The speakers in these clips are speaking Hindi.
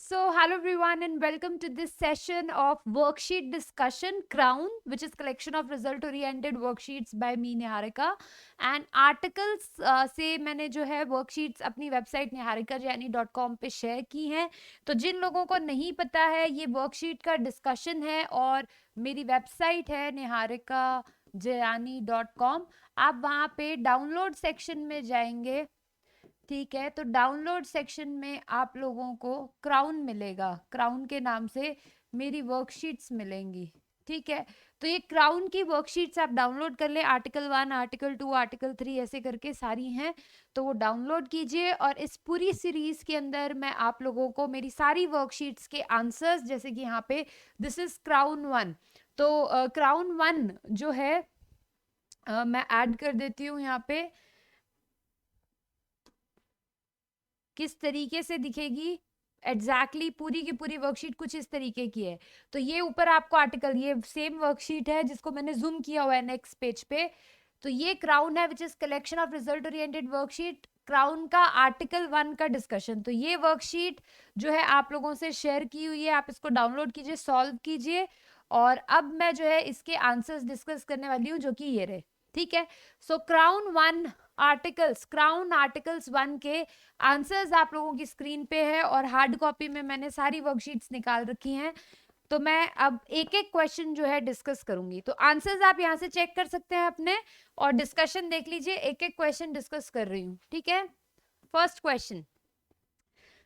So, hello everyone, and welcome to this session of worksheet discussion Crown, which is collection of result-oriented worksheets by me Niharika. And articles से मैंने जो है worksheets अपनी website niharikajani.com पे share की हैं. तो जिन लोगों को नहीं पता है ये worksheet का discussion है और मेरी website है niharikajani.com. आप वहाँ पे download section में जाएंगे. ठीक है, तो डाउनलोड सेक्शन में आप लोगों को क्राउन मिलेगा. क्राउन के नाम से मेरी वर्कशीट्स मिलेंगी. ठीक है, तो ये क्राउन की वर्कशीट्स आप डाउनलोड कर ले. आर्टिकल 1, आर्टिकल 2, आर्टिकल 3 ऐसे करके सारी हैं, तो वो डाउनलोड कीजिए. और इस पूरी सीरीज के अंदर मैं आप लोगों को मेरी सारी वर्कशीट्स के आंसर्स, जैसे कि यहाँ पे दिस इज क्राउन 1, तो क्राउन 1 जो है मैं ऐड कर देती हूँ यहाँ पे. किस तरीके से दिखेगी एग्जैक्टली पूरी की पूरी वर्कशीट कुछ इस तरीके की है. तो ये ऊपर आपको आर्टिकल, ये सेम वर्कशीट है जिसको मैंने जूम किया हुआ है नेक्स्ट पेज पे. तो ये क्राउन है which is collection of result oriented worksheet. Crown का आर्टिकल 1 का डिस्कशन. तो ये वर्कशीट जो है आप लोगों से शेयर की हुई है, आप इसको डाउनलोड कीजिए, सॉल्व कीजिए. और अब मैं जो है इसके आंसर्स डिस्कस करने वाली हूँ, जो कि ये रहे. ठीक है, सो क्राउन 1 आर्टिकल्स, क्राउन आर्टिकल्स 1 के आंसर्स आप लोगों की स्क्रीन पे है और हार्ड कॉपी में मैंने सारी वर्कशीट्स निकाल रखी हैं. तो मैं अब एक एक क्वेश्चन जो है डिस्कस करूंगी. तो आंसर्स आप यहाँ से चेक कर सकते हैं अपने, और डिस्कशन देख लीजिए. एक एक क्वेश्चन डिस्कस कर रही हूँ. ठीक है, फर्स्ट क्वेश्चन.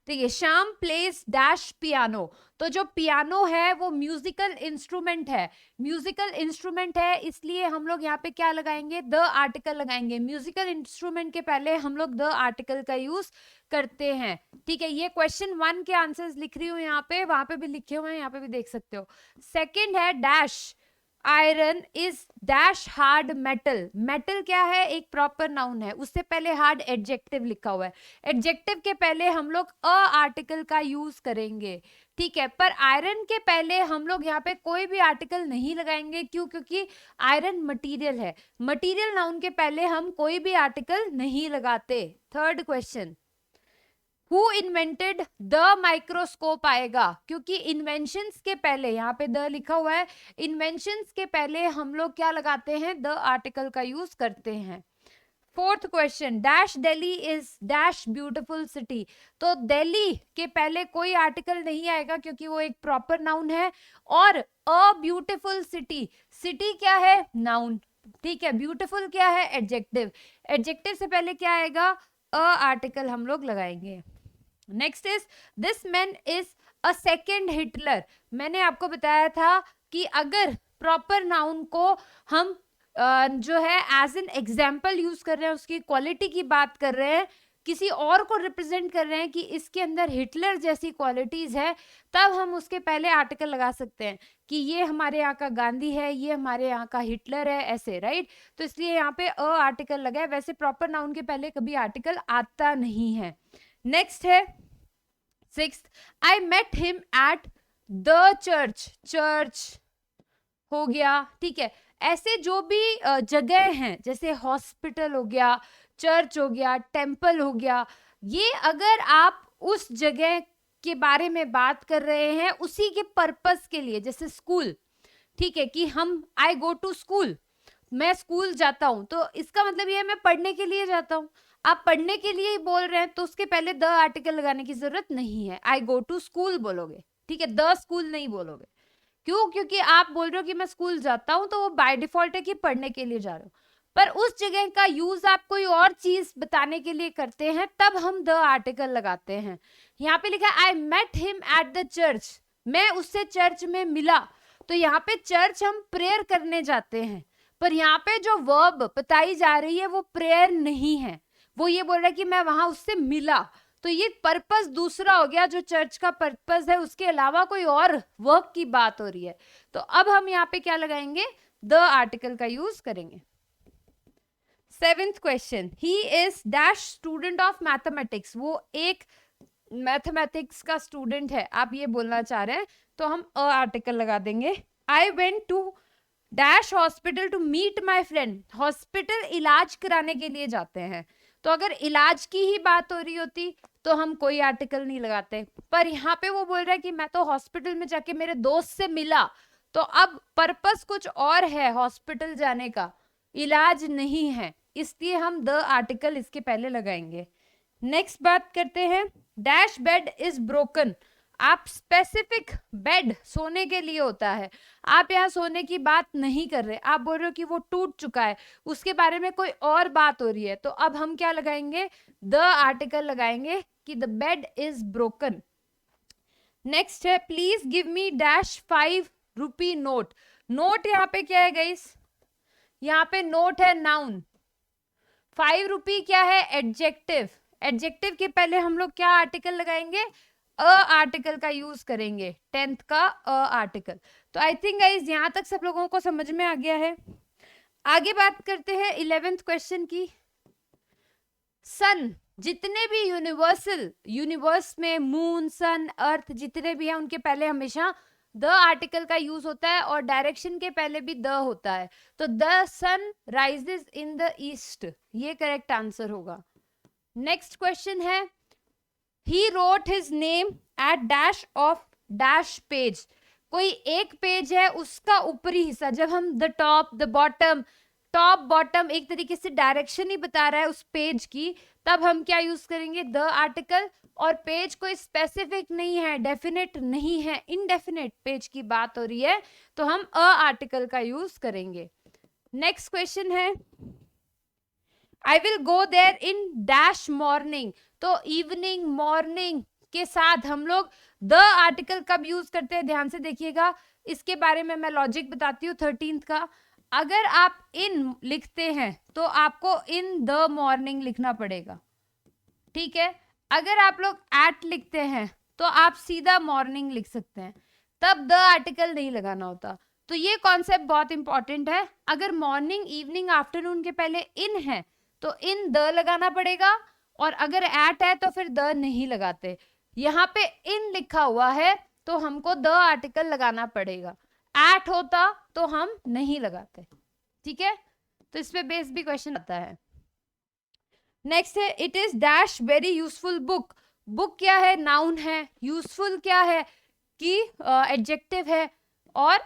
देखिए, श्याम प्लेस डैश पियानो. तो जो पियानो है वो म्यूजिकल इंस्ट्रूमेंट है. म्यूजिकल इंस्ट्रूमेंट है इसलिए हम लोग यहाँ पे क्या लगाएंगे, द आर्टिकल लगाएंगे. म्यूजिकल इंस्ट्रूमेंट के पहले हम लोग द आर्टिकल का यूज करते हैं. ठीक है, ये क्वेश्चन 1 के आंसर्स लिख रही हूँ यहाँ पे, वहां पे भी लिखे हुए हैं, यहाँ पे भी देख सकते हो. सेकेंड है dash iron is dash hard metal. Metal क्या है, एक प्रॉपर नाउन है, उससे पहले हार्ड एडजेक्टिव लिखा हुआ है. एडजेक्टिव के पहले हम लोग अ आर्टिकल का यूज करेंगे. ठीक है, पर आयरन के पहले हम लोग यहाँ पे कोई भी आर्टिकल नहीं लगाएंगे. क्यों? क्योंकि आयरन मटेरियल है. मटेरियल नाउन के पहले हम कोई भी आर्टिकल नहीं लगाते. Third question, who invented the microscope आएगा, क्योंकि इन्वेंशंस के पहले यहाँ पे द लिखा हुआ है. इन्वेंशंस के पहले हम लोग क्या लगाते हैं, द आर्टिकल का यूज करते हैं. Fourth question, dash Delhi is dash beautiful city. तो दिल्ली के पहले कोई आर्टिकल नहीं आएगा क्योंकि वो एक प्रॉपर नाउन है. और अ ब्यूटीफुल सिटी, सिटी क्या है, नाउन. ठीक है, ब्यूटीफुल क्या है, एडजेक्टिव. एडजेक्टिव से पहले क्या आएगा, अ आर्टिकल हम लोग लगाएंगे. Next is this man is a second Hitler. मैंने आपको बताया था कि अगर प्रॉपर नाउन को हम जो है एज एन एग्जाम्पल यूज कर रहे हैं, उसकी क्वालिटी की बात कर रहे हैं, किसी और को रिप्रेजेंट कर रहे हैं कि इसके अंदर हिटलर जैसी क्वालिटीज है, तब हम उसके पहले आर्टिकल लगा सकते हैं कि ये हमारे यहाँ का गांधी है, ये हमारे यहाँ का हिटलर है, ऐसे. राइट, तो इसलिए यहाँ पे अ आर्टिकल लगा है. वैसे प्रॉपर नाउन के पहले कभी आर्टिकल आता नहीं है. नेक्स्ट है sixth, I met him at the church. Church हो गया. ठीक है, ऐसे जो भी जगह हैं, जैसे हॉस्पिटल हो गया, चर्च हो गया, टेम्पल हो गया, ये अगर आप उस जगह के बारे में बात कर रहे हैं उसी के पर्पस के लिए, जैसे स्कूल. ठीक है, कि हम आई गो टू स्कूल, मैं स्कूल जाता हूं, तो इसका मतलब ये है मैं पढ़ने के लिए जाता हूं. आप पढ़ने के लिए ही बोल रहे हैं तो उसके पहले द आर्टिकल लगाने की जरूरत नहीं है. आई गो टू स्कूल बोलोगे. ठीक है, द स्कूल नहीं बोलोगे. क्यों? क्योंकि आप बोल रहे हो कि मैं स्कूल जाता हूं, तो वो बाय डिफॉल्ट है कि पढ़ने के लिए जा रहे हो. पर उस जगह का यूज आप कोई और चीज बताने के लिए करते हैं, तब हम द आर्टिकल लगाते हैं. यहाँ पे लिखा है I met him at the church, मैं उससे चर्च में मिला. तो यहाँ पे चर्च हम प्रेयर करने जाते हैं, पर यहाँ पे जो वर्ब बताई जा रही है वो प्रेयर नहीं है. वो ये बोल रहा है कि मैं वहां उससे मिला. तो ये पर्पस दूसरा हो गया, जो चर्च का पर्पस है उसके अलावा कोई और वर्क की बात हो रही है. तो अब हम यहाँ पे क्या लगाएंगे, द आर्टिकल का यूज करेंगे. Seventh question, he is dash student of mathematics. वो एक मैथमेटिक्स का स्टूडेंट है, आप ये बोलना चाह रहे हैं, तो हम अ आर्टिकल लगा देंगे. I went to dash hospital to meet my friend. Hospital इलाज कराने के लिए जाते हैं, तो अगर इलाज की ही बात हो रही होती तो हम कोई आर्टिकल नहीं लगाते। पर यहाँ पे वो बोल रहा है कि मैं तो हॉस्पिटल में जाके मेरे दोस्त से मिला, तो अब पर्पस कुछ और है हॉस्पिटल जाने का, इलाज नहीं है, इसलिए हम द आर्टिकल इसके पहले लगाएंगे। नेक्स्ट बात करते हैं, डैश बेड इज ब्रोकन। आप स्पेसिफिक बेड सोने के लिए होता है, आप यहाँ सोने की बात नहीं कर रहे, आप बोल रहे हो कि वो टूट चुका है, उसके बारे में कोई और बात हो रही है, तो अब हम क्या लगाएंगे, द आर्टिकल लगाएंगे कि the bed is broken. Next है, please give me dash 5 rupee note. Note यहाँ पे क्या है गाइस, यहाँ पे नोट है नाउन, 5 रुपी क्या है, एडजेक्टिव। एडजेक्टिव के पहले हम लोग क्या आर्टिकल लगाएंगे, अ आर्टिकल का यूज करेंगे, 10th का अ आर्टिकल। तो आई थिंक गाइस यहाँ तक सब लोगों को समझ में आ गया है। आगे बात करते हैं 11th क्वेश्चन की। सन, जितने भी यूनिवर्स में मून, सन, अर्थ जितने भी हैं, उनके पहले हमेशा द आर्टिकल का यूज होता है और डायरेक्शन के पहले भी द होता है। तो the sun rises in the east, ये करेक्ट आंसर होगा। नेक्स्ट क्वेश्चन है, he wrote his name at dash of dash page. कोई एक पेज है, उसका ऊपरी हिस्सा, जब हम the top, the bottom, top bottom एक तरीके से डायरेक्शन ही बता रहा है उस पेज की, तब हम क्या यूज करेंगे, द आर्टिकल। और पेज कोई स्पेसिफिक नहीं है, डेफिनेट नहीं है, इनडेफिनेट पेज की बात हो रही है, तो हम अ आर्टिकल का यूज करेंगे। नेक्स्ट क्वेश्चन है, I will go there in dash morning. तो इवनिंग, मॉर्निंग के साथ हम लोग द आर्टिकल कब यूज करते हैं, ध्यान से देखिएगा, इसके बारे में मैं लॉजिक बताती हूँ 13th का। अगर आप इन लिखते हैं तो आपको इन द मॉर्निंग लिखना पड़ेगा, ठीक है। अगर आप लोग एट लिखते हैं तो आप सीधा मॉर्निंग लिख सकते हैं, तब द आर्टिकल नहीं लगाना होता। तो ये कॉन्सेप्ट बहुत इंपॉर्टेंट है। अगर मॉर्निंग, इवनिंग, आफ्टरनून के पहले इन है तो इन द लगाना पड़ेगा, और अगर एट है तो फिर द नहीं लगाते। यहाँ पे इन लिखा हुआ है तो हमको द आर्टिकल लगाना पड़ेगा, एट होता तो हम नहीं लगाते, ठीक है। तो इस पे बेस भी क्वेश्चन आता है। नेक्स्ट है, it is dash very useful book. Book क्या है, नाउन है, यूजफुल क्या है कि एडजेक्टिव है, और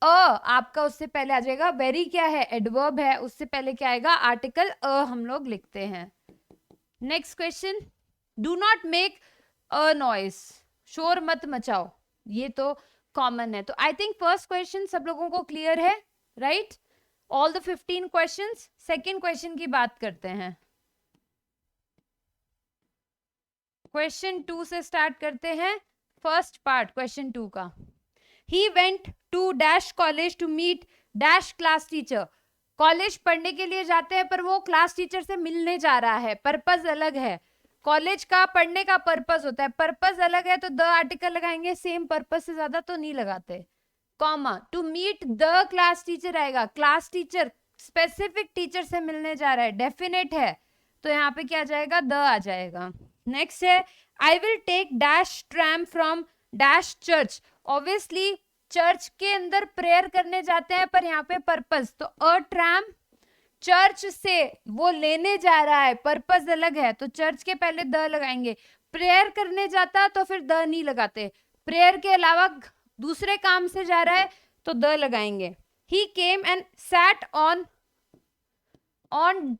आपका उससे पहले आ जाएगा, वेरी क्या है, एडवर्ब है, उससे पहले क्या आएगा, आर्टिकल हम लोग लिखते हैं। Next question, do not make a noise. शोर मत मचाओ, ये तो कॉमन है। तो आई थिंक फर्स्ट क्वेश्चन सब लोगों को क्लियर है, right, all the 15 questions. Second question की बात करते हैं, क्वेश्चन 2 से स्टार्ट करते हैं, फर्स्ट पार्ट क्वेश्चन 2 का। He went to dash college to meet dash class teacher. College पढ़ने के लिए जाते हैं, पर वो क्लास टीचर से मिलने जा रहा है, पर्पस अलग है। कॉलेज का पढ़ने का पर्पस होता है, पर्पस अलग है, तो द आर्टिकल लगाएंगे, सेम पर्पस से ज्यादा तो नहीं लगाते। Comma, to meet the class teacher आएगा, क्लास टीचर स्पेसिफिक टीचर से मिलने जा रहा है, डेफिनेट है, तो यहाँ पे क्या आ जाएगा, द आ जाएगा। नेक्स्ट है, I will take dash tram from dash church. Obviously church के अंदर प्रेयर करने जाते हैं, पर यहाँ पे पर्पस, तो अ ट्रैम चर्च से वो लेने जा रहा है, पर्पस अलग है, तो चर्च के पहले द लगाएंगे। प्रेयर करने जाता तो फिर द नहीं लगाते, प्रेयर के अलावा दूसरे काम से जा रहा है तो द लगाएंगे। He came and sat on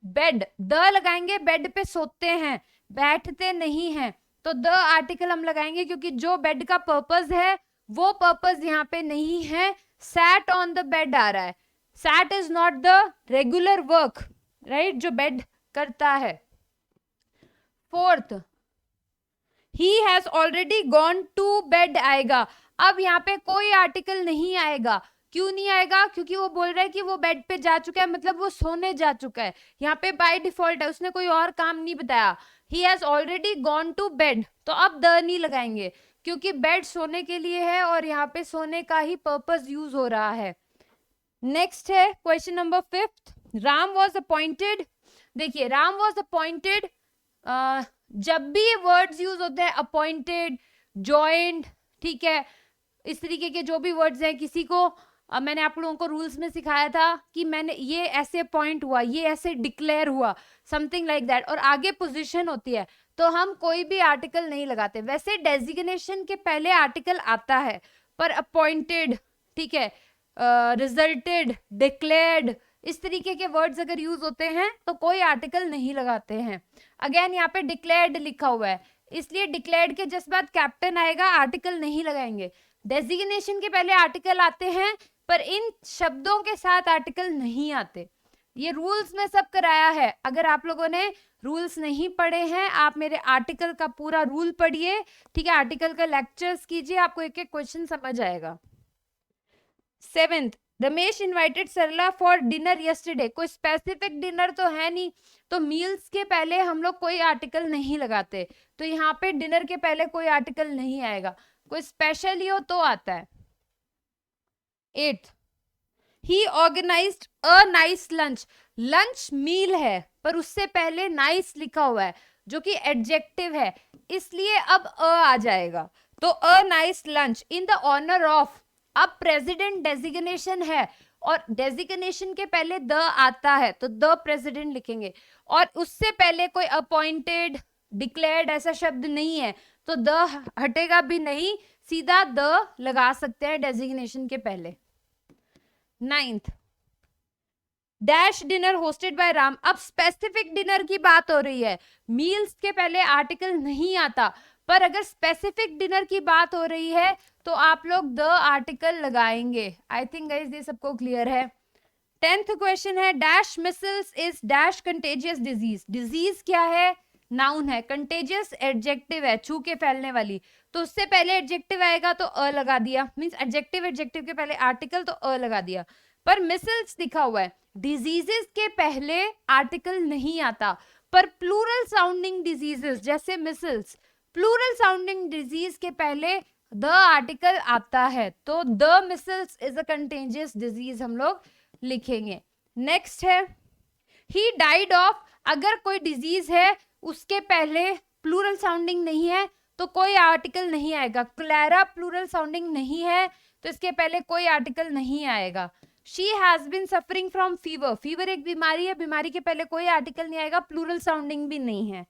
bed, the लगाएंगे, बेड पे सोते हैं, बैठते नहीं हैं, तो द आर्टिकल हम लगाएंगे, क्योंकि जो बेड का पर्पस है वो पर्पस यहाँ पे नहीं है, सैट ऑन द बेड आ रहा है। Sat is not the regular work, right, जो बेड करता है। Fourth, he has already gone to bed आएगा। अब यहाँ पे कोई आर्टिकल नहीं आएगा, क्यों नहीं आएगा, क्योंकि वो बोल रहा है कि वो बेड पे जा चुका है, मतलब वो सोने जा चुका है, यहाँ पे बाय डिफॉल्ट है, उसने कोई और काम नहीं बताया। He has already gone to bed, तो अब द नहीं लगाएंगे, क्योंकि बेड सोने के लिए है और यहाँ पे सोने का ही पर्पस यूज हो रहा है। नेक्स्ट है question number 5, Ram was appointed. देखिए, राम वॉज अपॉइंटेड, जब भी वर्ड्स यूज होते हैं, अपॉइंटेड, जॉइंट, ठीक है, इस तरीके के जो भी वर्ड्स हैं, किसी को मैंने आप लोगों को रूल्स में सिखाया था कि मैंने ये ऐसे अपॉइंट हुआ, ये ऐसे डिक्लेयर हुआ, समथिंग लाइक दैट, और आगे पोजीशन होती है, तो हम कोई भी आर्टिकल नहीं लगाते। वैसे डेजिग्नेशन के पहले आर्टिकल आता है, पर अपॉइंटेड, ठीक है, रिजल्टेड, डिक्लेयर्ड, इस तरीके के वर्ड्स अगर यूज होते हैं तो कोई आर्टिकल नहीं लगाते हैं। अगेन यहाँ पे डिक्लेयर्ड लिखा हुआ है, इसलिए डिक्लेयर्ड के जस्ट बाद कैप्टन आएगा, आर्टिकल नहीं लगाएंगे। डेजिग्नेशन के पहले आर्टिकल आते हैं, पर इन शब्दों के साथ आर्टिकल नहीं आते। ये रूल्स में सब कराया है। अगर आप लोगों ने रूल्स नहीं पढ़े हैं, आप मेरे आर्टिकल का पूरा रूल पढ़िए, ठीक है, आर्टिकल का लेक्चर्स कीजिए, आपको एक एक क्वेश्चन समझ आएगा। 7th, Ramesh invited Sarla for dinner yesterday. कोई स्पेसिफिक डिनर तो है नहीं, तो मील्स के पहले हम लोग कोई आर्टिकल नहीं लगाते, तो यहाँ पे डिनर के पहले कोई आर्टिकल नहीं आएगा, कोई स्पेशल ही हो तो आता है। 8th, he organised a nice lunch. Lunch meal है, पर उससे पहले नाइस लिखा हुआ है जो कि एडजेक्टिव है, इसलिए अब आ जाएगा। तो a nice lunch in the honour of. अब प्रेसिडेंट डेजिग्नेशन है और डेजिग्नेशन के पहले द आता है, तो द प्रेसिडेंट लिखेंगे, और उससे पहले कोई अपॉइंटेड, डिक्लेयर्ड ऐसा शब्द नहीं है, तो द हटेगा भी नहीं, सीधा द लगा सकते हैं डेजिग्नेशन के पहले। 9th, dash dinner hosted by Ram. अब स्पेसिफिक डिनर की बात हो रही है, मील्स के पहले आर्टिकल नहीं आता, पर अगर स्पेसिफिक डिनर की बात हो रही है तो आप लोग द आर्टिकल लगाएंगे। आई थिंक गाइस ये सबको क्लियर है। 10th क्वेश्चन है, dash micelles is dash contagious disease. Disease क्या है? नाउन है। कंटेजियस एडजेक्टिव है, छू के फैलने वाली, तो उससे पहले एडजेक्टिव आएगा तो अ लगा दिया, मींस एडजेक्टिव के पहले आर्टिकल तो अ लगा दिया। पर मिसल्स लिखा हुआ है, डिजीजेस के पहले आर्टिकल नहीं आता, पर प्लूरल साउंडिंग डिजीजेस जैसे मिसल्स, प्लूरल साउंडिंग डिजीज के पहले द आर्टिकल आता है, तो the micelles is a contagious disease हम लोग लिखेंगे। नेक्स्ट है, ही डाइड ऑफ। अगर कोई डिजीज है उसके पहले प्लूरल साउंडिंग नहीं है तो कोई आर्टिकल नहीं आएगा। क्लैरा प्लूरल साउंडिंग नहीं है तो इसके पहले कोई आर्टिकल नहीं आएगा। She has been suffering from fever. Fever एक बीमारी है, बीमारी के पहले कोई आर्टिकल नहीं आएगा, प्लूरल साउंडिंग भी नहीं है।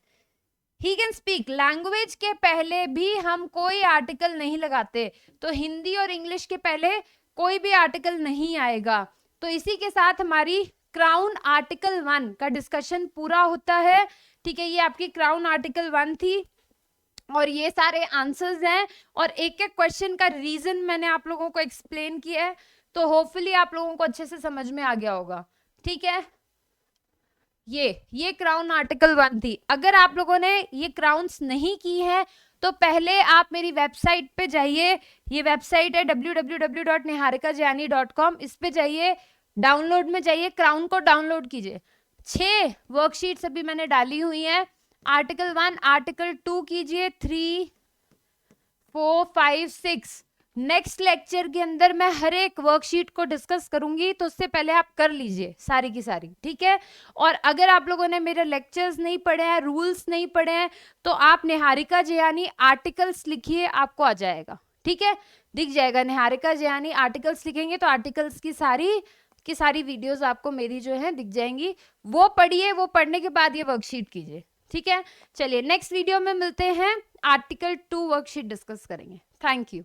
He can speak. लैंग्वेज के पहले भी हम कोई आर्टिकल नहीं लगाते, तो हिंदी और इंग्लिश के पहले कोई भी आर्टिकल नहीं आएगा। तो इसी के साथ हमारी क्राउन आर्टिकल 1 का डिस्कशन पूरा होता है, ठीक है। ये आपकी क्राउन आर्टिकल 1 थी और ये सारे आंसर्स हैं और एक एक क्वेश्चन का रीजन मैंने आप लोगों को एक्सप्लेन किया है, तो होपफुली आप लोगों को अच्छे से समझ में आ गया होगा, ठीक है। ये क्राउन आर्टिकल 1 थी। अगर आप लोगों ने ये क्राउन्स नहीं की है तो पहले आप मेरी वेबसाइट पे जाइए, ये वेबसाइट है www.niharikajayani.com, इस पे जाइए, डाउनलोड में जाइए, क्राउन को डाउनलोड कीजिए। 6 वर्कशीट्स अभी मैंने डाली हुई हैं। आर्टिकल 1, आर्टिकल 2 कीजिए, 3, 4, 5, 6। नेक्स्ट लेक्चर के अंदर मैं हर एक वर्कशीट को डिस्कस करूंगी, तो उससे पहले आप कर लीजिए सारी की सारी, ठीक है। और अगर आप लोगों ने मेरे लेक्चर्स नहीं पढ़े हैं, रूल्स नहीं पढ़े हैं, तो आप निहारिका जयानी आर्टिकल्स लिखिए, आपको आ जाएगा, ठीक है, दिख जाएगा। निहारिका जयानी आर्टिकल्स लिखेंगे तो आर्टिकल्स की सारी वीडियोस आपको मेरी जो है दिख जाएंगी। वो पढ़िए, वो पढ़ने के बाद ये वर्कशीट कीजिए, ठीक है। चलिए नेक्स्ट वीडियो में मिलते हैं, आर्टिकल 2 वर्कशीट डिस्कस करेंगे। Thank you.